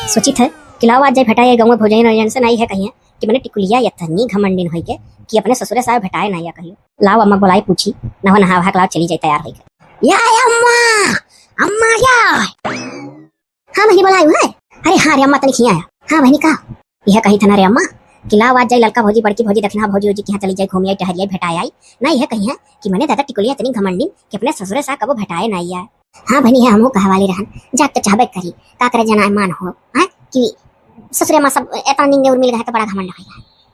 सोची थे कि लाओ आज जाए भेटाए गाँव में भोजन वोजन से नहीं है कहीं कि मैंने टिकुलिया इतनी घमंडिन हुई के कि अपने ससुरे साहब भेटाए नहीं या कहियो। लाओ अम्मा बोलाई पूछी नहा नहा भाग लाओ चली जाए तैयार होकर। या अम्मा अम्मा या हाँ बहनी बोलाई है। अरे हाँ रे अम्मा तनिक ही आया। हाँ बहनी कहा यह कही था ना रे अम्मा कि लाओ आज जाए लड़का भौजी बड़की भौजी दक्षिणा भौजी भौजी के यहाँ चली जाए घूमिए टहरिए भेटाए आई नहीं है कहीं है कि मैंने दादा टिकुलिया इतनी घमंडिन कि अपने ससुरे साहब कबो भेटाए नहीं आए। हाँ बहनी है हमहू कहा वाली रहन जाग तो चाहबे करी का करे जना मान हो है कि ससुरे माँ सब एता निंगे उर्मिल गए तो बड़ा घमंड हो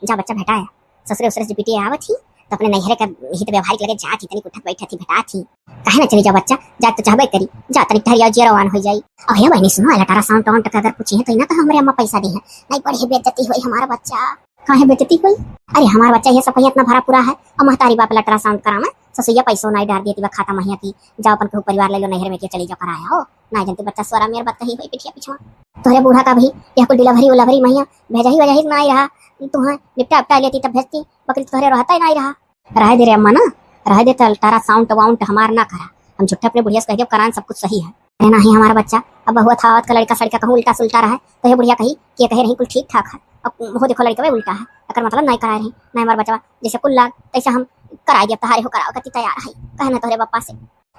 जा बच्चा भेटाया ससुरे उसरे से पिटिए आवत थी तो अपने नैहरे का हित व्यवहारिक लगे जा थी तनी उठत बैठत थी भेटा थी कहे ना चली जा बच्चा जाग तो चाहबे करी जा तनी ठहरिया जे रवान हो जाई। और हे बहनी सुनो अल्लाह साउंड टाउंड का अगर पूछी है तो इना तो हमरे अम्मा पैसा दी है नहीं बड़ी बेइज्जती हुई हमारा बच्चा काहे बेइज्जती हुई। अरे हमारा बच्चा ये सब पहिया इतना भरा पूरा है और महतारी बाप अल्ट्रा साउंड करामा ससुया पैसों नहीं डाल देती खाता महिया की जाओ अपन को परिवार ले लो नहर में के चली जाओ कराया हो ना जानते बच्चा स्वरा मेर बात कही हुई पिठिया पिछवा तोरे बूढ़ा का भी यह कुल डिलीवरी उलवरी महिया भेजा ही वजह नहीं रहा तू है निपटा उपटा लेती तब भेजती बकरी तोरे रहता ही नहीं रहा रह दे रे अम्मा ना रह दे तो तारा साउंड वाउंड हमार ना करा हम झूठे अपने बुढ़िया से कह करान सब कुछ सही है ना ही हमारा बच्चा अब हुआ था का लड़का सड़का कहूँ उल्टा सुलटा रहा है तो ये बुढ़िया कही कि ये कहे रही कुल ठीक ठाक है अब वो देखो लड़का वही उल्टा है अगर मतलब नहीं करा रही नहीं हमारा बच्चा जैसे कुल लाग तैसे हम कराई दिया तहारे हो कराओ कति तैयार है कहना तोरे बापा से।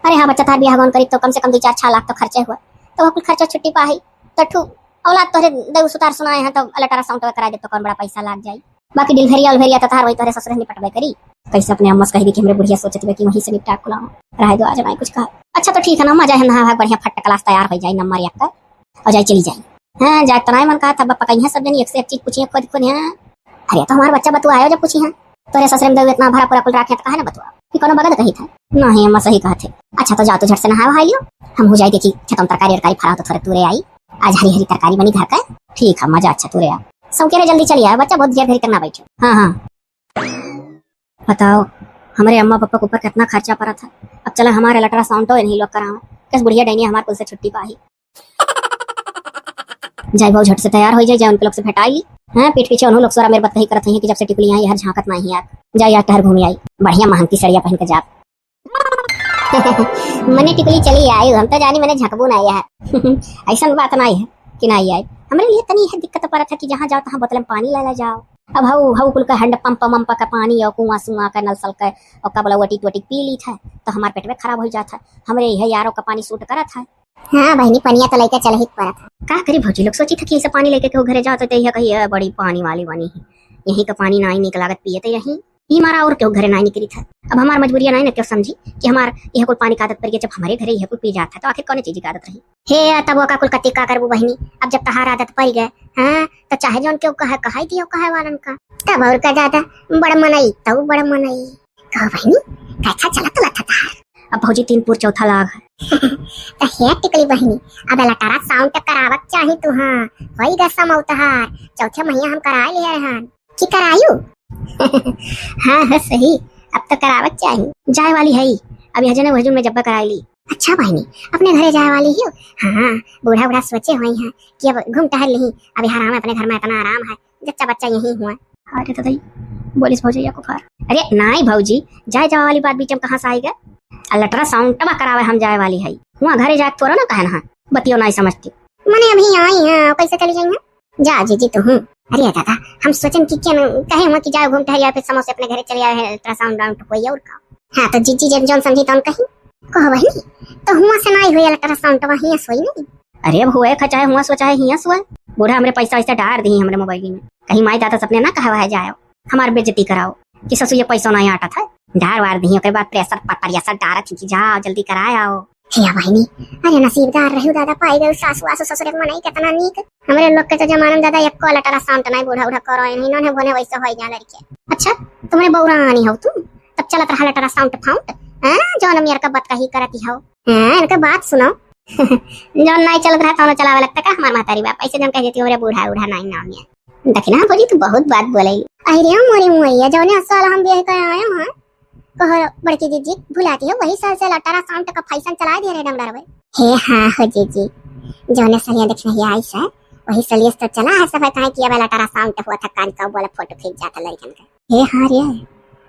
अरे हाँ बच्चा तार बियाह करी तो कम से कम 2-4 लाख तो खर्चे हुआ तो वह कुल खर्चा छुट्टी पाही तो औलाद तोरे देव सुतार सुनाए हैं तो अल्ट्रा साउंड करा दे तो कौन बड़ा पैसा लाग जाए बाकी डिलभरिया उलभरिया तो तार वही तोरे ससुर निपटबे करी कैसे अपने अम्मा से कही कि हमरे बुढ़िया सोचते कि वहीं से निपटा खुला रह दो आज नहीं कुछ कहा। अच्छा तो ठीक है ना अम्मा जाए नहा बढ़िया फट क्लास तैयार हो जाए नंबर एक कर और जाए चली जाए। हाँ जाए तो नहीं मन कहा था बापा कहीं सब जनी एक से एक चीज पूछिए खुद खुद है। अरे तो हमारा बच्चा बतुआ आयो जब पूछी है तोरे ससुर में इतना भरा पूरा कुल रखे तो कहा ना बतुआ कि कोनो बगल कही था नहीं अम्मा सही कहा थे। अच्छा तो जाओ तो झट से नहा वहा लियो हम हो जाए देखी खत्म तरकारी वरकारी फरा तो थोड़े तुरे आई आज हरी हरी तरकारी बनी घर का ठीक है मजा अच्छा तुरे आ सब कह रहे जल्दी चलिए बच्चा बहुत देर घड़ी तक ना बैठो। हाँ हाँ बताओ हमारे अम्मा पापा के ऊपर कितना खर्चा पड़ा था अब चला हमारे अल्ट्रा साउंड तो इन्हीं लोग करावा किस बुढ़िया डैनी हमारे कुल से छुट्टी पाही जाए बहुत झट से तैयार हो जाए उनके लोग से भेटाई ली हाँ पीठ पीछे उन्होंने लोग सोरा मेरे बात करते हैं कि जब से टिकुली आई हर झांकत नहीं यार जाए यार टहर घूमी आई बढ़िया महंगी सड़िया पहन के जा मैंने टिकुली चली आई हम तो जानी मैंने झकबू नहीं है ऐसा बात नहीं है कि नहीं आई हमारे लिए तनी है दिक्कत पड़ा था कि जहाँ जाओ तहाँ बोतल में पानी ला जाओ अब हाउ कुल का हैंड पंप मम्पा का पानी और कुआं सुआ का नल सल का और का बोला वटी वटी पी ली था तो हमारे पेट में खराब हो जाता हमारे यह यारों का पानी सूट करा था। हाँ बहनी पनिया तो लेकर चल ही पड़ा था का करी भौजी लोग सोची था कि ऐसे पानी लेके घरे जाओ तो यह कही बड़ी पानी वाली बनी है यही का पानी ना निकल लागत पिए तो यही ही मारा और क्यों घरे नहीं निकली था। अब हमार मजबूरियां नहीं ना क्यों समझी कि हमार यह कुल पानी का आदत पड़ गया जब हमारे घरे यह कुल पी जाता तो आखिर कौन चीज की आदत रही हे तब वो का कुल कति का करबू बहनी अब जब तहार आदत पड़ गए हाँ तो चाहे जो उनके कहा दिया कहा वालन का तब और का ज्यादा बड़ा मनई तब बड़ा मनई कहो बहनी कैसा चला तो लता तहार अब भौजी 3 पूर चौथा लाग है तो हे टिकली बहनी अब लटारा साउंड तक करावत चाही तू हाँ वही गस्सा मौतहार चौथे महीना हम करा लिया रहन की करायू हाँ है सही अब तक करावत चाहिए जाए वाली है अब यह जने वजून में जब्बा कराई ली। अच्छा बहनी अपने घरे जाए वाली हो हाँ बूढ़ा बूढ़ा सोचे हुए हैं कि अब घूम टहल नहीं अब यहाँ आराम है अपने घर में इतना आराम है जच्चा बच्चा यही हुआ। अरे तो दई बोलिस भौजी को फार अरे नहीं भौजी जाए जाए वाली बात बीच में कहाँ से आई गए अल्ट्रा साउंड तबा करावे हम जाए वाली है वहाँ घरे जाए तोरा ना कहना है बतियो नहीं समझती मैंने अभी आई है कैसे चली जाएंगे जा जी तो हूँ। अरे दादा हम सोचन कि क्या कहे हुआ कि जाओ घूमते या फिर समोसे अपने घरे चले आए अल्ट्रासाउंड डाउन कोई और का हाँ तो जीजी जब जोन समझी तो कहीं कहो बहनी तो हुआ से नहीं हुई अल्ट्रासाउंड तो वहीं सोई नहीं। अरे अब हुए चाहे हुआ सो चाहे हिया सो बूढ़ा हमरे पैसा वैसा डाल दी हमारे मोबाइल में कहीं माई दादा सपने ना कहा है जाओ हमारे बेइज्जती कराओ कि ससु ये पैसा नहीं आटा था डार वार दी के बाद प्रेशर पतरिया डारा थी जाओ जल्दी कराओ हिया बहनी अरे नसीबदार रहू दादा पाई गए सासु आसु ससुर के मनाई कितना नीक हमरे लोग के तो जमाना में दादा एक अल्ट्रा साउंड नहीं बूढ़ा उड़ा करो इन्होंने बोने वैसे हो जा लड़के। अच्छा तुम्हारे बौरानी हो तुम तब चलत रहा अल्ट्रा साउंड फाउंड हां जौन मेरे का बात कही करती हो हां इनका बात सुनो जौन नहीं चलत रहा तो चलावे लगता का हमार मातारी बाप ऐसे जन कह देती हो रे बूढ़ा उड़ा नहीं नाम है देखना भौजी तू बहुत बात बोले अरे मोरी मुइया जौने साल हम ब्याह कर आए हां कहो बड़की जीजी भुलाती हो वही साल से अल्ट्रा साउंड का फैशन चला दे रे डमडर भाई हे हां हो जीजी जौने सलिया देखना ही आई से वही सलिया तो चला है सब कहे कि अब अल्ट्रा साउंड हुआ था कान का बोला फोटो खींच जाता लड़कन का हे हां रे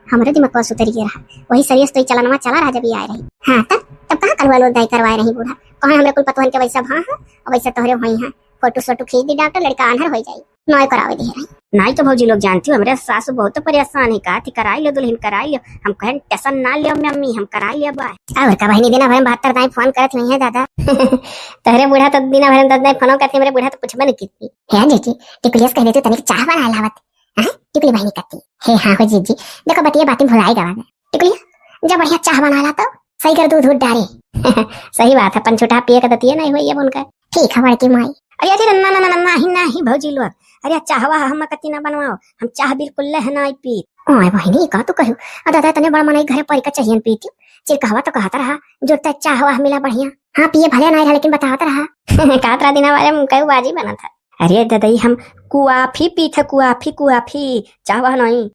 हमारे दिमाग को सुतरी के रहा वही सलिया तो चलनवा चला रहा जब ये आए रही हां तब कहां करवा लो दाई करवाए रही बूढ़ा कहां हमरे कुल पतवन के वैसा हां और वैसे तोहरे वही हां फोटो सोटो खींच दी डॉक्टर, लड़का आंधर हो जाई, नॉय करावे दी है। नहीं तो भौजी लोग जानती हो हमारे सासू बहुत परेशान है, कहा थी कराई लो दुल्हन कराई लो, हम कहें टेंशन ना लियो मम्मी, हम कराई लिया बाय। और का बहनी दिन भर 72 दाई फोन करत हुई है दादा। तहरे बूढ़ा तो दिन भर 10 दाई फोन करते, मेरे बूढ़ा तो कुछ बन कितनी है जीजी। टिकुलियस कह देती तनिक चाह बना लावत है, टिकुली बहनी करती हे। हाँ हो जीजी, देखो बतिया बातें भुलाई गवा टिकुलिया, जब बढ़िया चाह बना ला तो सही कर दूध डारे। सही बात है, पंचुटा पिए का दतिया नहीं हुई अब उनका। ठीक है बड़की माई। अरे अरे ना ना ना ना ही नहीं भौजी लोग, अरे चाहवा हम कति ना बनवाओ, हम चाह बिल्कुल नहीं पी। ओए बहनी का तू कहू, दादा तने बड़ा मनाई घरे पर का चाहिए पीती, चिर कहवा तो कहता रहा जो तक चाहवा मिला बढ़िया। हाँ पिए भले नहीं रहा लेकिन बताता रहा। कातरा दिन वाले कई बाजी बना था। अरे दादा हम कुआफी पी थे, कुआफी कुआफी, चाहवा नहीं।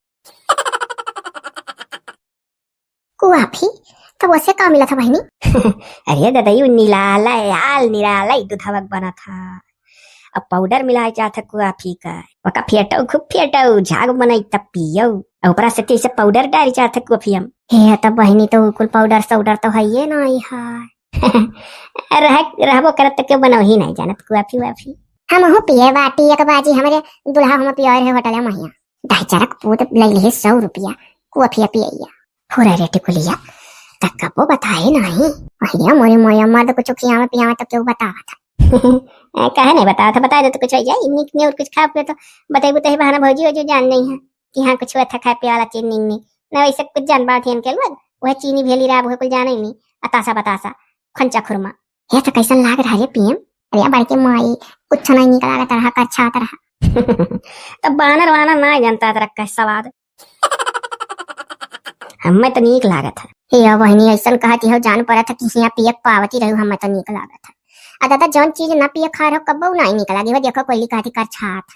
कुआफी तब वैसे का मिला था बहनी? अरे दादा निराला दूधवक बना था, अब पाउडर मिलाया जाता कुआफी का, वका फेटो खूब फेटो, झाग बनाई तब पियो, ऊपर से तीसे पाउडर डाली जाता कुआफी हम। हे तब बहनी तो कुल पाउडर साउडर तो है ये नहीं है। रहबो करत क्यों बनाओ ही नहीं जानत कुआफी वाफी। हम हो पिए बाटी एक बाजी हमारे दुल्हा हम पियो है होटल महिया, ढाईचारक पूत लई ले 100 रुपया कुआफी पिया। पूरा रेट को लिया तक कबो बताए नहीं, भैया मोरे मोया मर्द कुछ खियावा पियावा तो क्यों बतावा था। कहे नहीं बताया था, बता दे तो कुछ हो जाए इन्हीं और कुछ खा पिए तो बताइए तो बहाना भौजी हो जो जान नहीं है कि हाँ कुछ हुआ था खाए पिए वाला चीनी नहीं ना वैसे कुछ जान बात है इनके लोग, वह चीनी भेली रहा वो कुछ जाने ही नहीं, अतासा बतासा खंचा खुरमा ये तो कैसा लाग रहा है पीएम। अरे बड़के माई कुछ नहीं निकला तरह का अच्छा तरह। तब बानर वानर ना जानता तरह का स्वाद। हमें तो नीक लागत है हे बहनी, ऐसा कहती हो जान पड़ा था कि यहाँ पिए पावती रहू, हमें तो नीक लागत है। दादा जौन चीज ना पिए खा रहो कब नहीं निकला वो देखो कोयली कहती कर छात।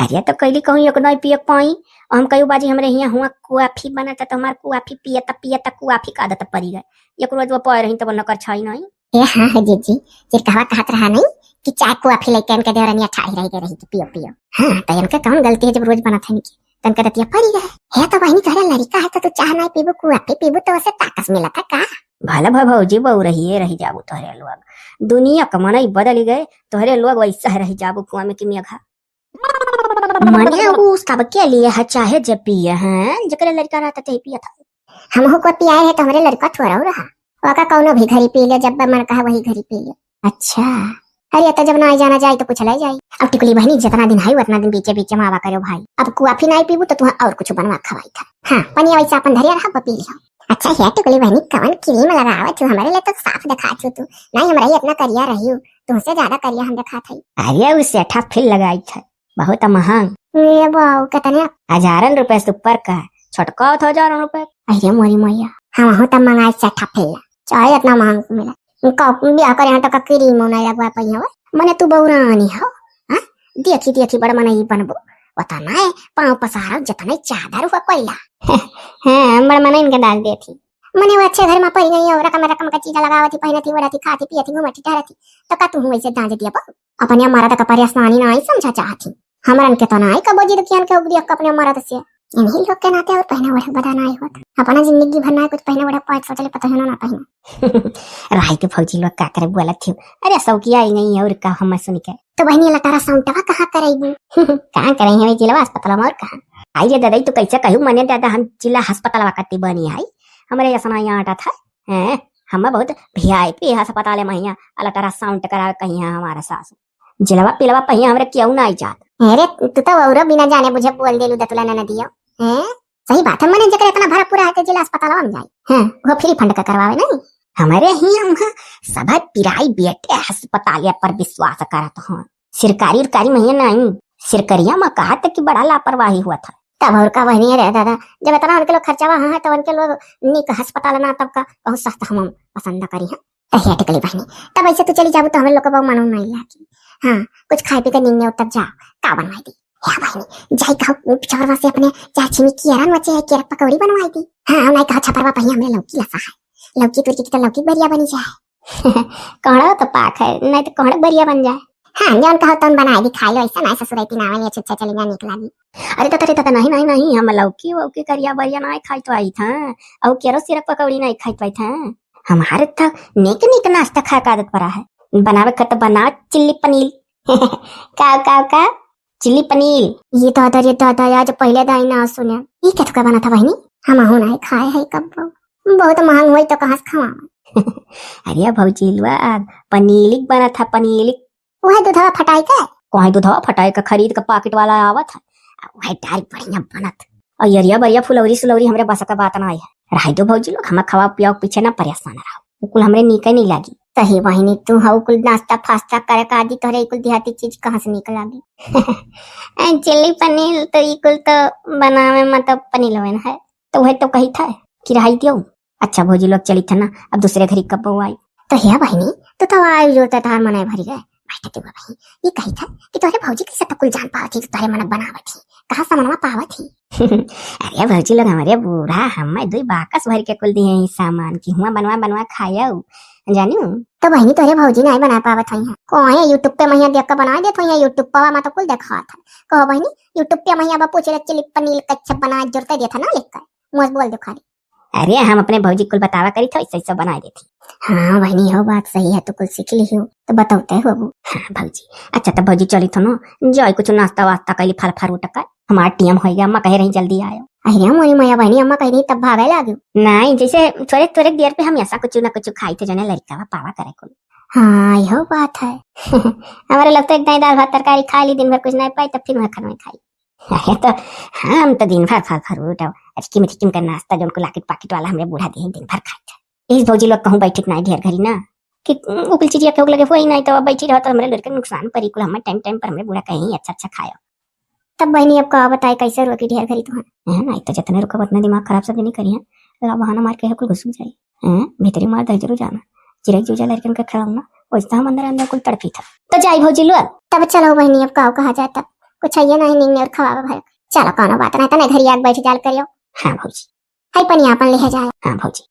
अरे तो कोयली कहूँ एक नहीं पिए पाई, हम कई बाजी हमरे यहाँ हुआ कुआफी बना था तो हमारे कुआफी पिए तक कुआफी का आदत पड़ी गए, एक रोज वो पड़ रही तो न कर छाई नहीं। ए हाँ है जीजी, जिर कहवा कहत रहा नहीं कि चाय कुआफी लेके इनके देवरानी अच्छा ही रही पियो पियो। हाँ तो इनके कौन गलती है जब रोज बना था इनकी तनका दतिया पड़ी गए है तो बहनी कह लड़का है तो तू चाह नहीं पीबू कुआफी पीबू तो उसे ताकत मिला था का। भला भौजी बहु रही जाबू तोहरे लोग, दुनिया का मन ही बदल गए, तोहरे लोग वैसा रही जाबू कुआ में कि मेघा मने उस कब के लिए है चाहे जब पिए हैं जकरे लड़का रहता ते पिया था। हम को पियाए है तो हमारे लड़का थोड़ा रहा वाका कौनो भी घरी पी ले, जब मन कहा वही घरी पी ले। अच्छा अरे तो जब ना जाना जाए तो कुछ ले जाए। अब टिकुली बहनी जितना दिन है उतना दिन बीचे बीचे मावा करो भाई, अब कुआफी नहीं पीबू तो तुम्हें और कुछ बनवा खवाई था। हाँ पनिया वैसा अपन धरिया रहा पी लिया। अच्छा है टिकुली बहनी कवन क्रीम लगावा तू हमारे लिए तो साफ दिखा तू नहीं हमारे इतना करिया रही तुमसे ज्यादा करिया हम दिखा थी। अरे उससे ठा फिर लगाई था बहुत महंग, कितने 1000 रुपए से ऊपर का, छोटका 1000 रुपए। अरे मोरी मैया हाँ हो तब मंगाए से ठा फिर चाहे इतना महंग मिला ब्याह करे तो क्रीम नहीं लगवा पाई हो मने तू बहुरानी हो। हाँ देखी बड़ा मन ही बनबो पता ना पाँव पसारा जितना चादर हुआ कोयला। हाँ बड़ा मन इनके डाल दे थी मने वो अच्छे घर में पड़ी गई और रकम रकम का चीजा लगावा थी पहने थी वड़ा थी खाती पिए थी घूमती टहरा थी तो का तू वैसे दांज दिया अपने हमारा तक परेशानी ना आई समझा चाहती हमारन के तो ना आई कबो जिद कियान के उपदिया अपने हमारा से इन्हीं लोग के नाते और पहने वड़ा बताना आई होता अपना जिंदगी भर ना कुछ पहने वड़ा पाँच सोचले पता है ना पहने। राही के फौजी लोग का करे बोला थी अरे सब किया ही नहीं और का हम सुन के तो बहनी लटारा साउंडवा कहाँ करेगी कहाँ करेंगे जिला अस्पताल में और कहाँ आई रे दादा तो कैसे कहूँ मने दादा हम जिला अस्पताल वकती बनी आई हमारे ऐसा यहाँ आटा था है हम बहुत VIP अस्पताल में यहाँ लटारा साउंड करा कहीं हमारा सास जिलावा पिलवा पहिया हमरे क्यों ना आई जात। अरे तू तो और बिना जाने बुझे बोल देलू दतुला ना दियो हैं सही बात है मने जकर इतना भरा पूरा है जिला अस्पताल में जाई हां वो फ्री फंड का करवावे नहीं हमारे ही हम सब पिराई बेटे अस्पताल पर विश्वास करत हूं सरकारी में नहीं सरकारिया में कहा तक कि बड़ा लापरवाही हुआ था तब और का वही रे दादा जब इतना उनके लोग खर्चा वहां है तो उनके लोग निक अस्पताल ना तब का बहुत सस्ता हम पसंद करी है तहिया टिकली बहनी तब ऐसे तू चली जाबू तो हम लोग को मानो नहीं लागी। हाँ कुछ खाए पी के नींद में उतर जा का बनवाई दी या बहनी जाई खाओ पिछड़वा से अपने चाची में कियारन वचे है केरक पकौड़ी बनवाई दी। हाँ नहीं कहा छपरवा पहिया हमरे लौकी लसा है लौकी तुरकी की तो लौकी बढ़िया बनी जाए कहड़ा तो पाक है नहीं तो कहड़ा बढ़िया बन जाए। हाँ जौन कहो तौन बनाए दी खाई लो ऐसा ना ससुराई नावे ये छुच्छा चली जा निकला दी। अरे तो नहीं हम लौकी वौकी करिया बढ़िया नहीं खाई तो आई था और केरो सिरक पकौड़ी नहीं खाई तो आई था हमारे तो निक नाश्ता खा का आदत पड़ा है बनावे का तो बना चिल्ली पनीर का चिल्ली पनीर। ये दादा आज पहले दाई ना सुने। ये क्या का बना था बहनी? हम हो नहीं खाए है कब बहुत महंग हुई तो कहाँ से खावा। अरे भौजी लोग पनीलिक बना था पनीलिक। वह दूधवा फटाई का कहीं दूधवा फटाई का खरीद का पैकेट वाला आवत है वह डाल बढ़िया बनत। और यरिया बरिया फुलौरी सुलौरी हमरे बस का बात ना है। रही दो भौजी लोग हम खवा पिया पीछे ना परेशान रहो कुल हमरे नीके नहीं लागी। सही बहनी तू हाउ कुल नाश्ता फास्ता करे का आदि तोरे कुल देहाती चीज कहाँ से निकल आगी। चिल्ली पनीर तो इकुल तो बनावे मतलब पनीर है तो वह तो कही था कि रही दियो। अच्छा भौजी लोग चली था ना अब दूसरे घरी कब आई तो है बहनी तो आयु जो तार मनाए भरी गए बैठे थे बहनी। ये कही था कि तोरे भौजी के साथ कुल जान पावत थी तोरे मन बनावत थी कहाँ सामानवा पावत थी। अरे भौजी लोग हमारे बूढ़ा हमें दो बाकस भर के कुल दिए सामान की हुआ बनवा खाया जानी तो बहनी तोरे भौजी नहीं बना पावत हुई है कहे यूट्यूब पे मैया देख कर बना देत हुई है यूट्यूब पर मैं तो कुल देखा था कहो बहनी यूट्यूब पे मैया पूछे चिल्ली पनीर कच्चा बना जोड़ते देता ना लिख कर मुझ बोल दो खाली। अरे हम अपने भौजी कुल बतावा करी था ऐसा बना देती। हाँ बहनी हो बात सही है तो कुल सीख ली हो तो बताते हो हाँ भौजी। अच्छा तो भौजी चली थो ना जाए कुछ नाश्ता वास्ता कैली फल फरूट का हमारा टीएम हो गया अम्मा कह रही जल्दी आयो। अरे मोरी मैया बहनी अम्मा कह रही तब भागे लागू नहीं जैसे थोड़े थोड़े देर पे हम ऐसा कुछ ना कुछ खाई थे जने लड़का पावा करे कुल। हाँ यह बात है। हमारे लोग तो एक दाल भात तरकारी खा ली दिन भर कुछ नहीं पाई तब फिर वह खाना खाई। अरे तो हम तो दिन भर फल फरूट अचकी मिठकी का नाश्ता जो उनको लाकेट पाकेट वाला हमें बूढ़ा दे दिन भर खाए थे। इस भौजी लोग कहूँ बैठे नहीं ढेर घरी ना कि उकल चिड़िया के लगे वही नहीं तो बैठी रहो तो हमारे लड़के नुकसान परी कुल हमें टाइम पर हमें बूढ़ा कहीं अच्छा खाया। तब बहनी अब कहा बताए कैसे रुकी ढेर घरी तुम्हारे नहीं तो जितने रुका उतना दिमाग खराब सब नहीं करी है बहाना मार के कुल घुस जाए भीतरी मार दर जरूर जाना चिड़ै चूजा लड़कन का खिलाऊना वैसा हम अंदर अंदर कुल तड़पी था तो जाई भौजी लो तब चलो बहनी अब कहा जाता कुछ है नहीं नहीं और खवा भर चलो कोनो बात नहीं तो घर आग बैठ जाल करियो। हाँ भौजी हाई पनिया अपन ले जाए। हाँ भौजी।